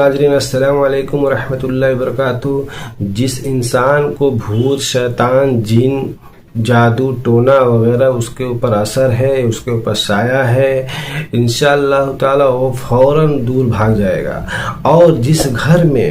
ناظرین السلام علیکم ورحمۃ اللہ وبرکاتہ۔ جس انسان کو بھوت، شیطان، جن، جادو ٹونا وغیرہ اس کے اوپر اثر ہے، اس کے اوپر سایہ ہے، انشاءاللہ تعالی وہ فوراً دور بھاگ جائے گا۔ اور جس گھر میں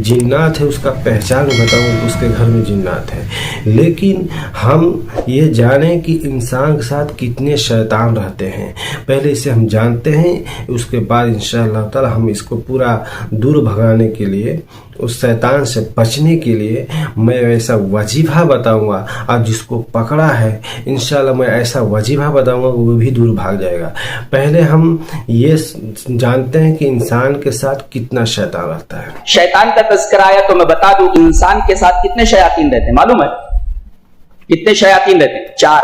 جنات ہے اس کا پہچان بتاؤں تو اس کے گھر میں جنات ہے۔ لیکن ہم یہ جانیں کہ انسان کے ساتھ کتنے شیطان رہتے ہیں، پہلے اسے ہم جانتے ہیں، اس کے بعد انشاءاللہ تعالی ہم اس کو پورا دور بھگانے کے لیے، اس شیطان سے بچنے کے لیے میں ایسا وظیفہ بتاؤں گا، اور جس کو پکڑا ہے انشاءاللہ میں ایسا وظیفہ بتاؤں گا وہ بھی دور بھاگ جائے گا۔ پہلے ہم یہ جانتے ہیں کہ انسان کے ساتھ کتنا شیطان رہتا ہے۔ شیطان کا تذکرہ آیا تو میں بتا دوں انسان کے ساتھ کتنے شیاطین رہتے ہیں، معلوم ہے کتنے شیاطین رہتے ہیں؟ 4۔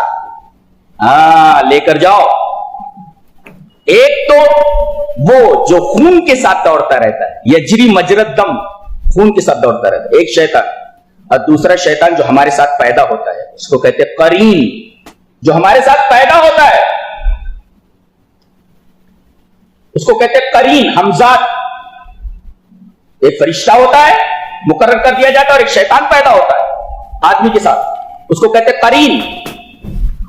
لے کر جاؤ۔ ایک تو وہ جو خون کے ساتھ دوڑتا رہتا ہے، یجری مجرد دم، خون کے ساتھ دوڑتا رہتا ہے، ایک شیطان۔ اور دوسرا شیطان جو ہمارے ساتھ پیدا ہوتا ہے اس کو کہتے ہیں قرین، جو ہمارے ساتھ پیدا ہوتا ہے اس کو کہتے ہیں قرین، ہمزاد۔ ایک فرشتہ ہوتا ہے مقرر کر دیا جاتا ہے، اور ایک شیطان پیدا ہوتا ہے آدمی کے ساتھ، اس کو کہتے ہیں قرین۔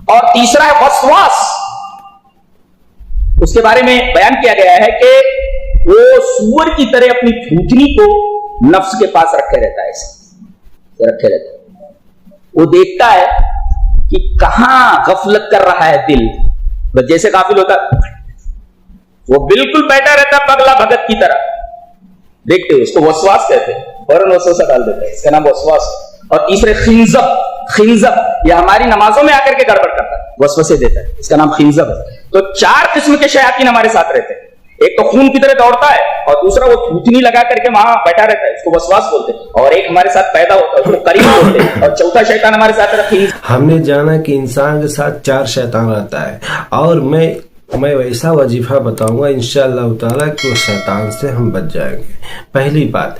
اور تیسرا ہے وسواس، اس کے بارے میں بیان کیا گیا ہے کہ وہ سور کی طرح اپنی تھوتنی کو نفس کے پاس رکھے رہتا ہے، ایسے رکھے رہتا ہے۔ وہ دیکھتا ہے کہ کہاں غفلت کر رہا ہے دل، بس جیسے غافل ہوتا وہ بالکل بیٹھا رہتا ہے پگلا بھگت کی طرح، دیکھتے اس کو وسواس کہتے ہیں، فوراً وسوسہ ڈال دیتا ہے، اس کا نام وسواس۔ اور تیسرے خنزب، یہ ہماری نمازوں میں آ کر کے گڑبڑ کرتا ہے، وسوسے دیتا ہے، اس کا نام خنزب ہے۔ تو 4 قسم کے شیاطین ہمارے ساتھ رہتے ہیں۔ ایک تو خون کی طرح دوڑتا ہے، اور دوسرا وہ تھوتنی لگا کر کے وہاں بیٹھا رہتا ہے، اس کو وسواس بولتے ہیں، اور ایک ہمارے ساتھ پیدا ہوتا ہے اس کو قرین بولتے ہیں، اور چوتھا شیطان ہمارے ساتھ رہتا ہے۔ ہم نے جانا کہ انسان کے ساتھ 4 شیطان رہتا ہے، اور میں ویسا وظیفہ بتاؤں گا انشاءاللہ تعالیٰ کہ وہ شیطان سے ہم بچ جائیں گے۔ پہلی بات،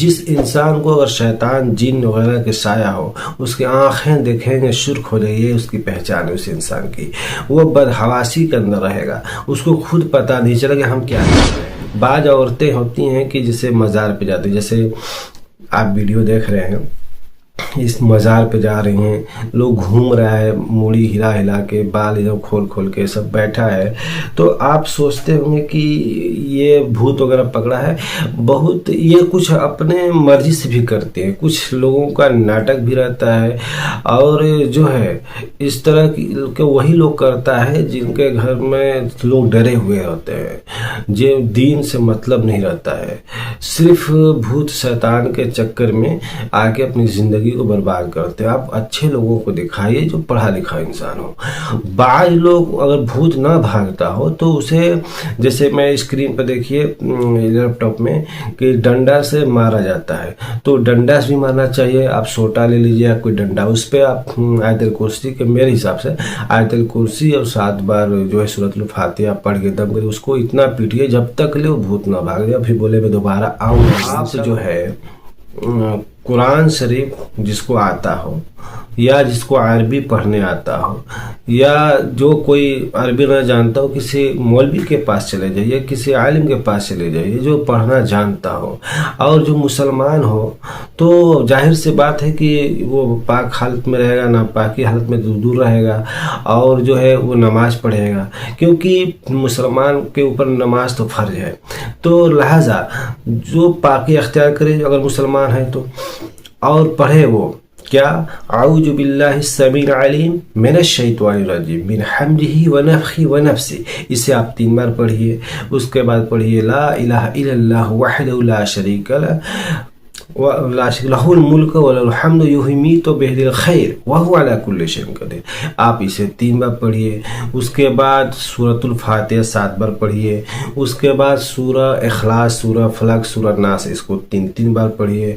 جس انسان کو اگر شیطان، جن وغیرہ کے سایہ ہو، اس کی آنکھیں دیکھیں گے شرک ہو جائے، اس کی پہچان ہے اس انسان کی، وہ بدحواسی کے اندر رہے گا، اس کو خود پتہ نہیں چلے گا ہم کیا کر رہے ہیں۔ بعض عورتیں ہوتی ہیں کہ جسے مزار پہ جاتی، جیسے آپ ویڈیو دیکھ رہے ہیں، اس مزار پہ جا رہی ہیں، لوگ گھوم رہا ہے، موڑی ہلا ہلا کے، بال ادھر کھول کے سب بیٹھا ہے، تو آپ سوچتے ہوں گے کہ یہ بھوت وغیرہ پکڑا ہے۔ بہت یہ کچھ اپنے مرضی سے بھی کرتے ہیں، کچھ لوگوں کا ناٹک بھی رہتا ہے، اور جو ہے اس طرح کے وہی لوگ کرتا ہے جن کے گھر میں لوگ ڈرے ہوئے ہوتے ہیں، جو دین سے مطلب نہیں رہتا ہے، صرف بھوت شیطان کے چکر میں آگے اپنی زندگی کو برباد کرتے ہیں۔ آپ اچھے لوگوں کو دکھائیے جو پڑھا لکھا انسان ہو۔ بعض لوگ اگر بھوت نہ بھاگتا ہو تو اسے، جیسے میں اسکرین پہ دیکھیے لیپ ٹاپ میں کہ ڈنڈا سے مارا جاتا ہے، تو ڈنڈا سے بھی مارنا چاہیے۔ آپ سوٹا لے لیجیے، کوئی ڈنڈا، اس پہ آپ آیت الکرسی کے، میرے حساب سے آیت الکرسی اور 7 بار جو ہے سورۃ الفاتحہ پڑھ کے دم کرے، اس کو اتنا پیٹیے جب تک لے وہ بھوت نہ بھاگ جائے، پھر بولے میں دوبارہ آؤں۔ آپ جو ہے قرآن شریف جس کو آتا ہو، یا جس کو عربی پڑھنے آتا ہو، یا جو کوئی عربی نہ جانتا ہو، کسی مولوی کے پاس چلے جائیے، کسی عالم کے پاس چلے جائیے جو پڑھنا جانتا ہو، اور جو مسلمان ہو تو ظاہر سی بات ہے کہ وہ پاک حالت میں رہے گا، ناپاکی حالت میں دور رہے گا، اور جو ہے وہ نماز پڑھے گا، کیونکہ مسلمان کے اوپر نماز تو فرض ہے، تو لہذا جو پاکی اختیار کرے اگر مسلمان ہے تو، اور پڑھے وہ کیا، اعوذ باللہ السمیع العلیم من الشیطان الرجیم من حمزہ ونفخہ ونفثہ، اسے آپ 3 بار پڑھیے۔ اس کے بعد پڑھیے لا الہ الا اللہ وحدہ لا شریک لہ الملک وله الحمد یحیی بید الخیر وہو علی کل شیء قدیر، آپ اسے 3 بار پڑھیے۔ اس کے بعد سورۃ الفاتحہ 7 بار پڑھیے۔ اس کے بعد سورہ اخلاص، سورہ فلق، سورہ ناس، اس کو 3 بار پڑھیے۔